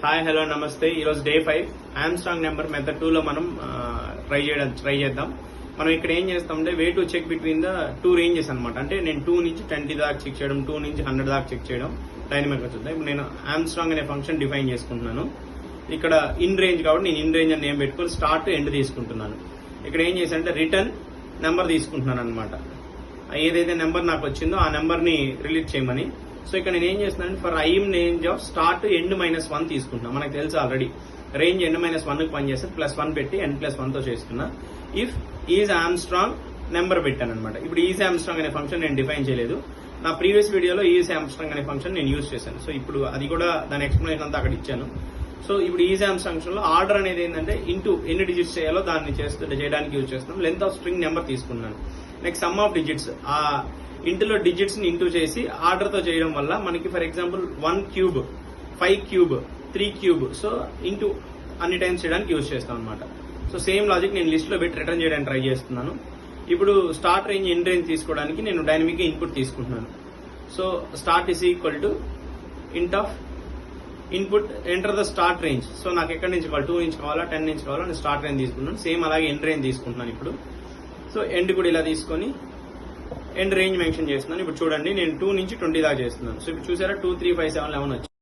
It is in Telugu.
హాయ్ హలో నమస్తే. ఈరోజు డే 5 ఆమ్స్ట్రాంగ్ నెంబర్ మెథడ్ 2 లో మనం ట్రై చేద్దాం. మనం ఇక్కడ ఏం చేస్తామంటే way to check between the 2 ranges అనమాట. అంటే నేను 2 నుంచి 20 దాకా చెక్ చేయడం, 2 నుంచి 100 దాకా చెక్ చేయడం డైనమిక్ గా చూద్దాం. ఇప్పుడు నేను ఆమ్స్ట్రాంగ్ అనే ఫంక్షన్ డిఫైన్ చేసుకుంటున్నాను. ఇక్కడ ఇన్ రేంజ్ కాబట్టి నేను ఇన్ రేంజ్ అని నేమ్ పెట్టుకొని స్టార్ట్ ఎండ్ తీసుకుంటున్నాను. ఇక్కడ ఏం చేశానంటే రిటర్న్ నెంబర్ తీసుకుంటున్నాను అనమాట. ఏదైతే నెంబర్ నాకు వచ్చిందో ఆ నెంబర్ ని రిలీజ్ చేయమని. సో ఇక్కడ నేను ఏం చేస్తున్నాను, for i in range of start end -1 తీసుకుంటున్నా. మనకు తెలుసు ఆల్రెడీ రేంజ్ ఎండ్ -1 కి పనిచేస్తే +1 పెట్టి n+1 తో చేస్తున్నా. ఇఫ్ ఈజ్ ఆమ్స్ట్రాంగ్ నెంబర్ పెట్టాను అనమాట. ఇప్పుడు ఈజ్ ఆమ్స్ట్రాంగ్ అనే ఫంక్షన్ నేను డిఫైన్ చేయలేదు. నా ప్రీవియస్ వీడియోలో ఈజ్ ఆమ్స్ట్రాంగ్ అనే ఫంక్షన్ నేను యూజ్ చేశాను. సో ఇప్పుడు అది కూడా దాని ఎక్స్ప్లెనేషన్ అంతా అక్కడ ఇచ్చాను. సో ఇప్పుడు ఈజ్ ఆమ్స్ట్రాంగ్ ఫంక్షన్ లో ఆర్డర్ అనేది ఏంటంటే ఇంటూ ఎన్ని డిజిట్స్ చేయాలో దాన్ని చేయడానికి యూజ్ చేస్తున్నాం. లెంత్ ఆఫ్ స్ట్రింగ్ నెంబర్ తీసుకున్నాను. నెక్స్ట్ సమ్ ఆఫ్ డిజిట్స్, ఆ ఇంటులో డిజిట్స్ ని ఇంటూ చేసి ఆర్డర్ తో చేయడం వల్ల మనకి for example 1 cube, 5 cube, 3 cube, so into అన్ని టైమ్స్ చేయడానికి యూజ్ చేస్తాం అనమాట. సో సేమ్ లాజిక్ నేను లిస్ట్ లో పెట్టి రిటర్న్ చేయడానికి ట్రై చేస్తున్నాను. ఇప్పుడు స్టార్ట్ రేంజ్ ఎండ్ రేంజ్ తీసుకోవడానికి నేను డైనమిక్ ఇన్పుట్ తీసుకుంటున్నాను. So start is equal to ఇంట్ of input enter the start range. So నాకు ఎక్కడి నుంచి కావాలి, 2 నుంచి కావాలా 10 నుంచి కావాలా, నేను స్టార్ట్ రేంజ్ తీసుకుంటున్నాను. సేమ్ అలాగే ఎండ్ రేంజ్ తీసుకుంటున్నాను ఇప్పుడు. సో ఎండ్ కూడా ఇలా తీసుకొని ఎండ్ రేంజ్ మెన్షన్ చేస్తున్నాను. ఇప్పుడు చూడండి నేను 2 నుంచి 20 దాకా చేస్తున్నాను. సో ఇప్పుడు చూసారా 2, 3, 5, 7, 11 వచ్చింది.